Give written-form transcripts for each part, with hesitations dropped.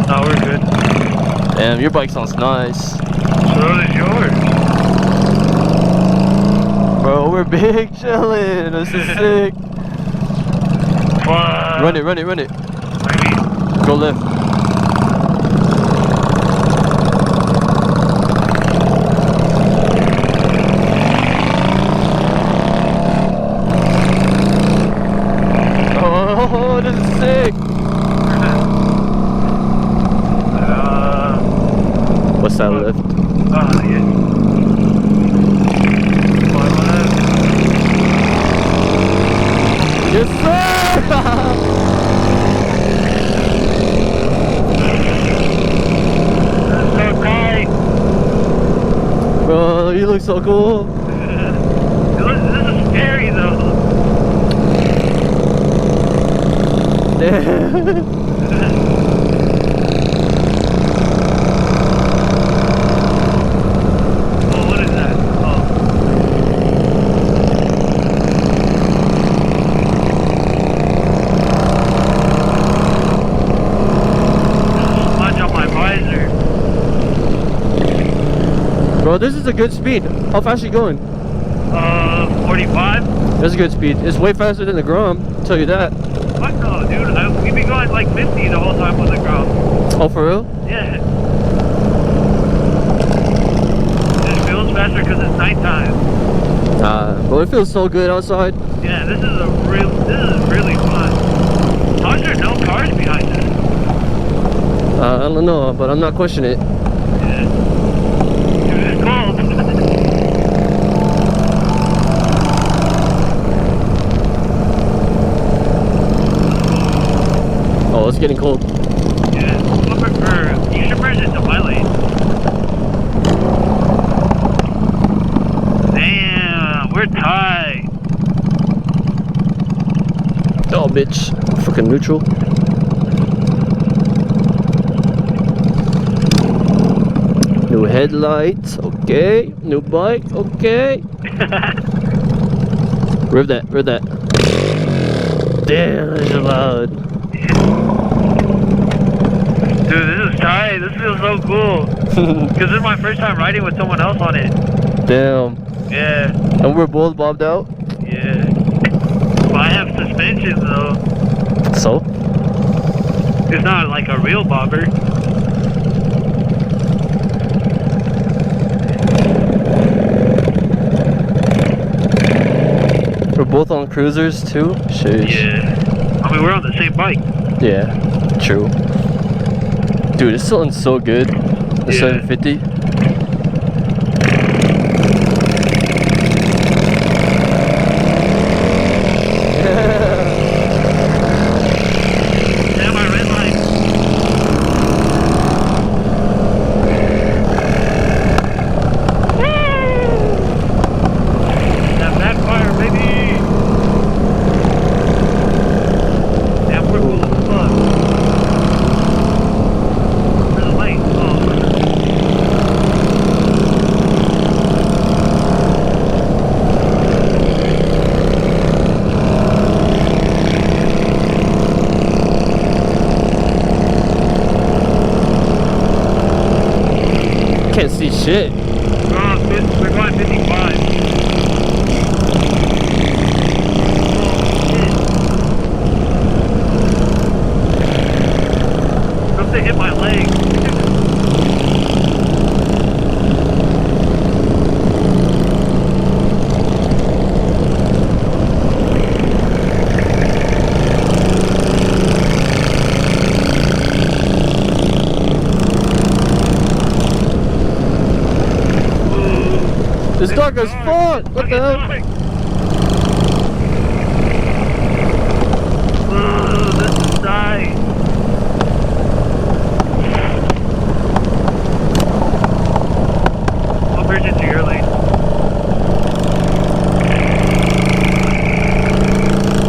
No, we're good. Damn, your bike sounds nice. So does yours. Bro, we're big chilling. This is sick. What? Run it, run it, run it. Maybe. Go left. Oh, this is sick. What's that lift? Oh, yeah. Yes, sir! So tight. Bro, you look so cool. This is scary though. Damn. Oh, what is that? Oh. Smudge on my visor. Bro, this is a good speed. How fast are you going? 45? That's a good speed. It's way faster than the Grom, I'll tell you that. What no, dude? We've been going like 50 the whole time with the ground. Oh, for real? Yeah. It feels faster because it's nighttime. But it feels so good outside. Yeah, this is really fun. How's there no cars behind us? I don't know, but I'm not questioning it. Yeah. Dude, it's cold. Oh, it's getting cold. Yeah, you should merge it to my lane. Damn, we're tied. Oh, bitch. Fucking neutral. New headlights, okay. New bike, okay. Rev that, rev that. Damn, that's loud. Dude, this is tight. This feels so cool. Because this is my first time riding with someone else on it. Damn. Yeah. And we're both bobbed out. Yeah. But I have suspension though. So? It's not like a real bobber. We're both on cruisers too? Sheesh. Yeah. I mean, we're on the same bike. Yeah, true. Dude, it's feeling so good. The Yeah. 750. Damn, my red line. That backfire, baby. Damn, we're cool as fuck. Where's the lane? Oh. Can't see shit. We're going 55. Something hit my leg. It's dark as fuck. What the hell? This is nice. I'll merge into your lane.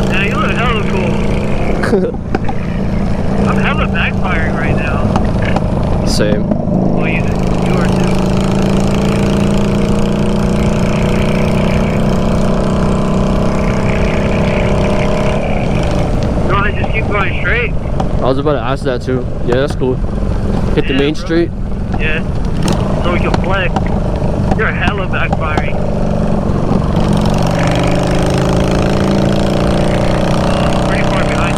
Yeah, you look hella cool. I'm hella backfiring right now. Same. Well, you are too. You want to just keep going straight? was about to ask that too. Yeah, that's cool. Hit the Yeah, main bro. street. Yeah. So we can flex. You're hella backfiring. Pretty far behind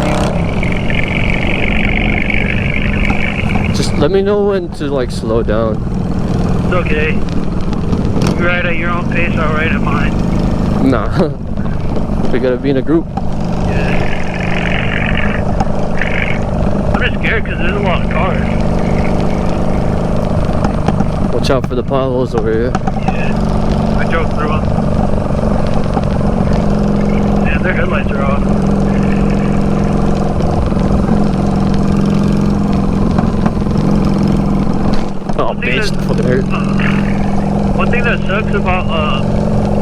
you. Just let me know when to like slow down. It's okay. You ride at your own pace, I'll ride at mine. Nah. We gotta be in a group. Yeah. I'm just scared because there's a lot of cars. Watch out for the potholes over here. Yeah. I drove through them. Man, their headlights are off. Oh, bitch, that fucking hurt. One thing that sucks about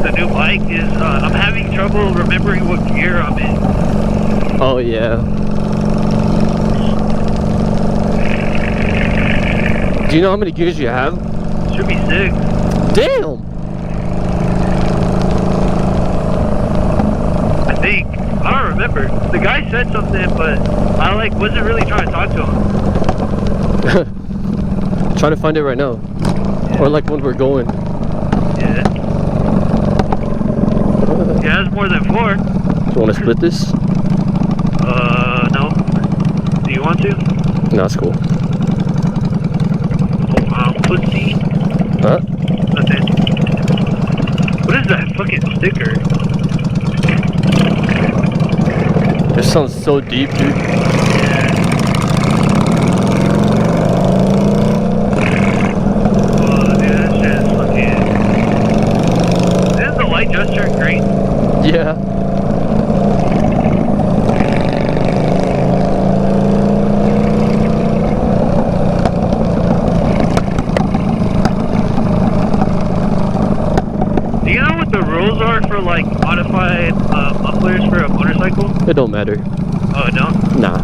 the new bike is I'm having trouble remembering what gear I'm in. Oh yeah. Do you know how many gears you have? Should be 6. Damn! I think. I don't remember. The guy said something, but I like wasn't really trying to talk to him. Trying to find it right now. Yeah. Or like when we're going. Yeah. Yeah, it's more than 4. Do you want to split this? No. Do you want to? No, it's cool. Oh, pussy. Huh? Nothing. What is that fucking sticker? This sounds so deep, dude. Yeah. Oh, dude, that shit is fucking... Didn't the light just turn green? Yeah. Do you know what the rules are for like modified mufflers for a motorcycle? It don't matter. Oh, it don't? Nah.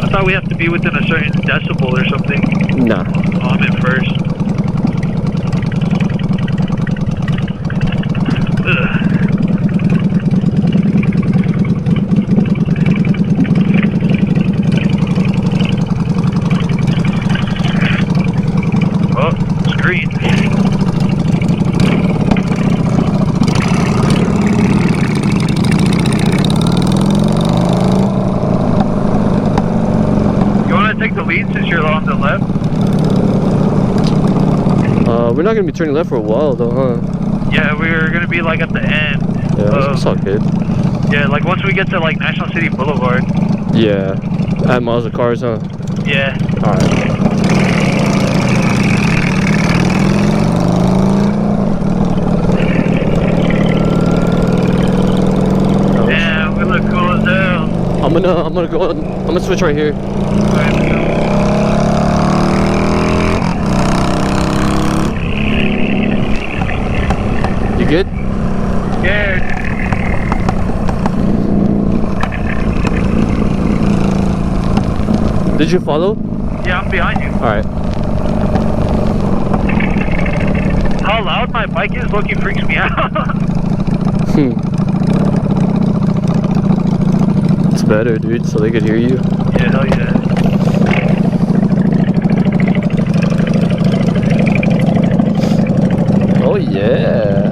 I thought we have to be within a certain decibel or something. Nah. Oh, I'm in first. Ugh. Oh, it's green. You want to take the lead since you're on the left? We're not gonna be turning left for a while though, huh? Yeah, we're gonna be like at the end. Yeah, it's all good. Yeah, like once we get to like National City Boulevard. Yeah. Add miles of cars, huh? Yeah. Alright. Damn, we look cool as hell. I'm gonna go on, I'm gonna switch right here. Alright, let's go. You good? Scared. Did you follow? Yeah, I'm behind you. Alright. How loud my bike is looking freaks me out. It's better, dude, so they could hear you. Yeah, hell yeah. Oh yeah.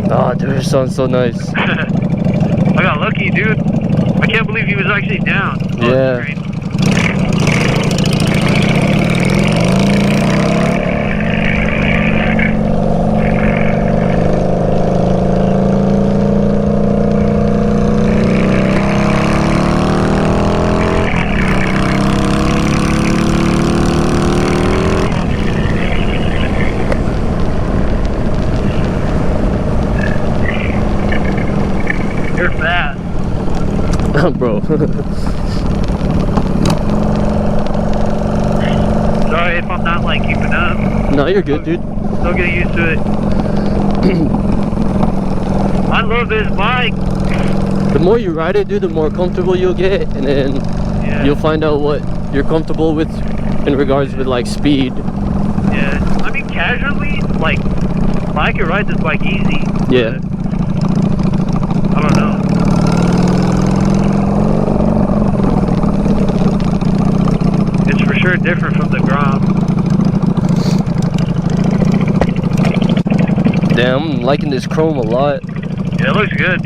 Oh, dude, it sounds so nice. I got lucky, dude. I can't believe he was actually down. Oh, Yeah. that's great. You're fast. Bro. Sorry if I'm not like keeping up. No, you're good, dude. Still getting used to it. I love this bike. The more you ride it, dude, the more comfortable you'll get, and then Yeah. you'll find out what you're comfortable with in regards with like speed. Yeah. I mean, casually, like, I could ride this bike easy. Yeah. but I don't know. different from the ground. Damn, I'm liking this chrome a lot. Yeah, it looks good.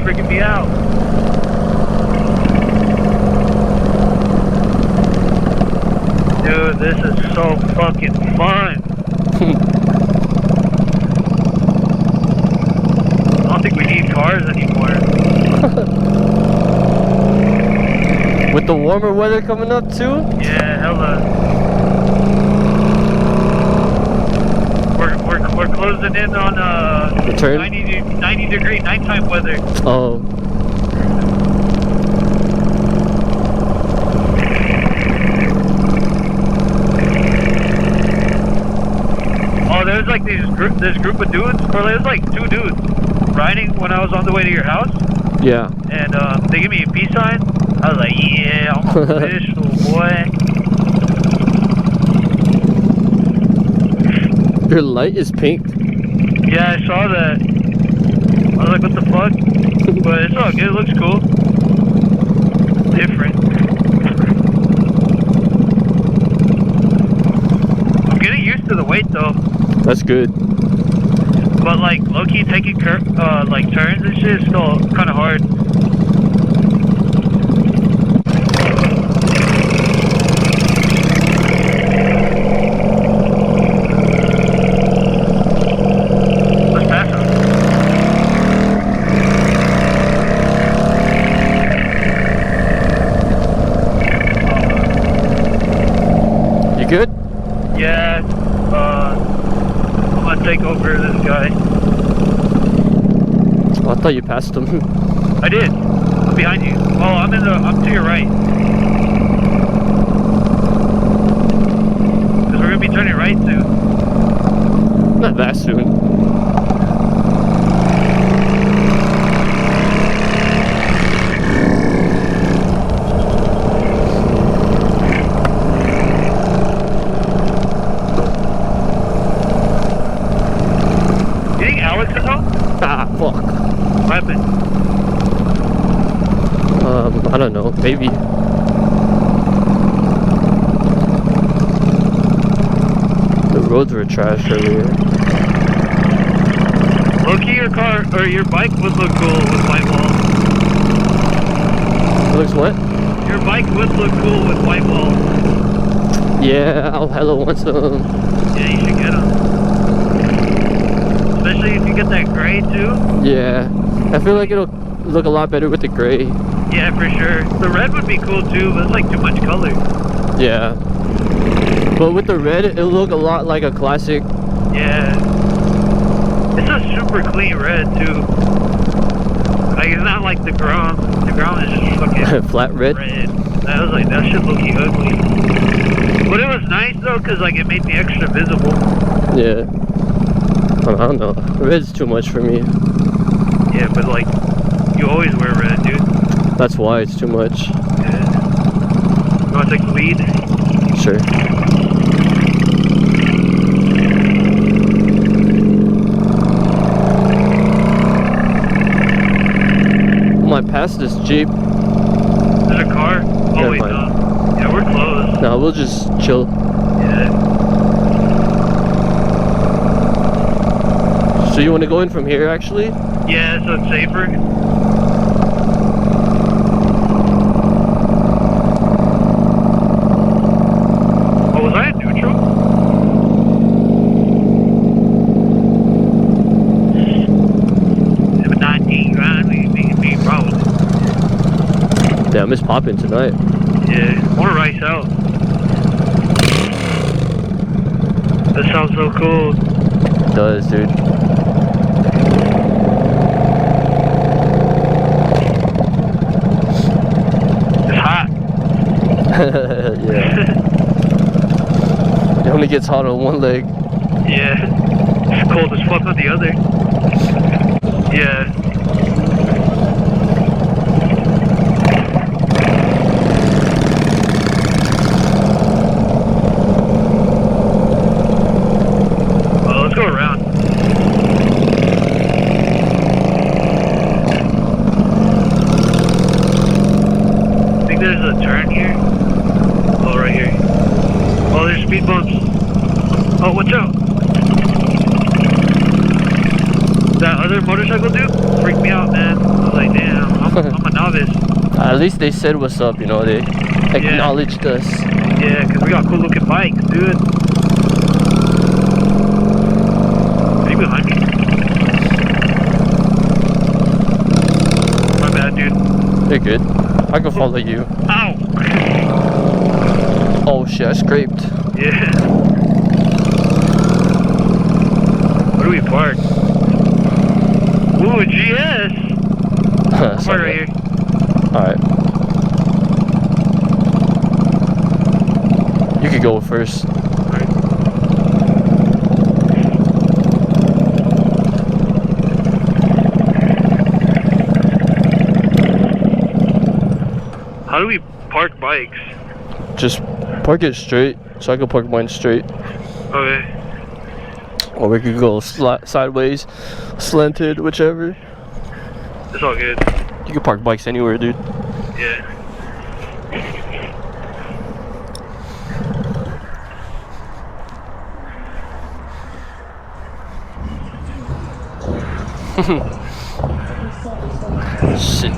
Freaking me out. Dude, this is so fucking fun. I don't think we need cars anymore. With the warmer weather coming up too? Yeah, hella. We're closing in on The turn? 90 degree nighttime weather. Oh. Oh, there's like this group of dudes, or there's like 2 dudes riding when I was on the way to your house. Yeah. And they give me a peace sign. I was like, yeah, I'm official, boy. Your light is pink. Yeah, I saw that. I was like, what the fuck? But it's all good, it looks cool. Different. I'm getting used to the weight though. That's good. But like low-key taking like turns and shit is still kinda hard. Good? Yeah, I'm gonna take over this guy. Oh, I thought you passed him. I did. I'm behind you. Oh, I'm to your right. Cause we're gonna be turning right soon. Not that soon. Ah, fuck. What happened? I don't know. Maybe. The roads were trash earlier. Low-key, your car or your bike would look cool with white walls. Looks what? Your bike would look cool with white walls. Yeah, I'll hella want some. Yeah, you should get them. Especially if you get that gray too. Yeah, I feel like it'll look a lot better with the gray. Yeah, for sure. The red would be cool too, but it's like too much color. Yeah. But with the red, it'll look a lot like a classic. Yeah. It's a super clean red too. Like it's not like the ground. The ground is just fucking flat red. I was like, that shit look ugly. But it was nice though, cause like it made me extra visible. Yeah. I don't know. Red's too much for me. Yeah, but like, you always wear red, dude. That's why it's too much. Yeah. You wanna take the lead? Sure. I might pass this Jeep. There's a car? Oh wait, no. Yeah, we're close. No, we'll just chill. Yeah. So you want to go in from here, actually? Yeah, so it's safer. Oh, was I in neutral? Damn, it's popping tonight. Yeah, more rice out. That sounds so cool. It does, dude. It's hot. Yeah. It only gets hot on one leg. Yeah. It's cold as fuck on the other. Yeah. go around. I think there's a turn here. Oh, right here. Oh, there's speed bumps. Oh, watch out. That other motorcycle dude freaked me out, man. I was like, damn, I'm a novice. At least they said what's up, you know, they acknowledged us. Yeah, because we got cool looking bikes, dude. Are you behind me? My bad, dude. They're good. I can follow you. Ow! Oh shit, I scraped. Yeah. Where do we park? Ooh, a GS! I'm parked right here. Alright. You could go first. Alright. How do we park bikes? Just park it straight, so I can park mine straight. Okay. Or we could go sideways, slanted, whichever. It's all good. You can park bikes anywhere, dude. Yeah. Shit.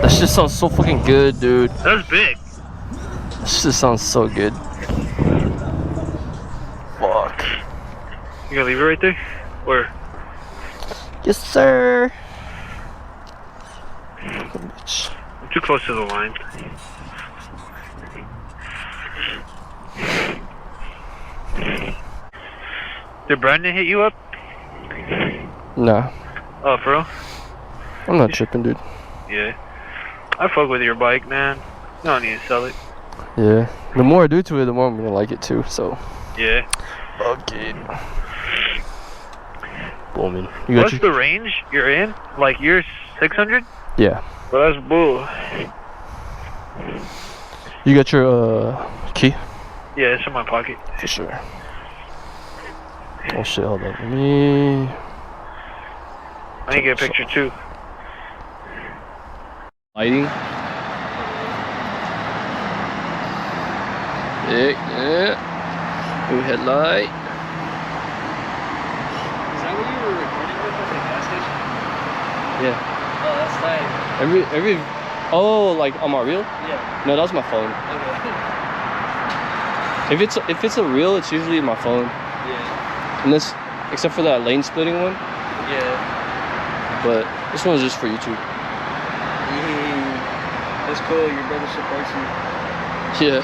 That shit sounds so fucking good, dude. That's big. That shit sounds so good. Fuck. You gonna leave it right there? Or? Yes, sir. Bitch. I'm too close to the line. Did Brandon hit you up? Nah, Oh, for real? I'm not tripping, dude. Yeah. I fuck with your bike, man. You don't need to sell it. Yeah. The more I do to it, the more I'm gonna like it too, so. Yeah. Okay. Booming. You got What's the range you're in? Like, you're 600? Yeah. Well, that's bull. You got your key? Yeah, it's in my pocket. For sure. Oh shit, hold on. Let me. I need to get a picture too. Lighting. Yeah. New headlight. Is that what you were recording with at the gas station? Yeah. Oh, that's tight. Every. Oh, like on my reel? Yeah. No, that's my phone. Okay. If it's a reel, it's usually my phone. Yeah. Unless, except for that lane splitting one. Yeah. But this one's just for YouTube. That's cool. Your brother supports you. Yeah.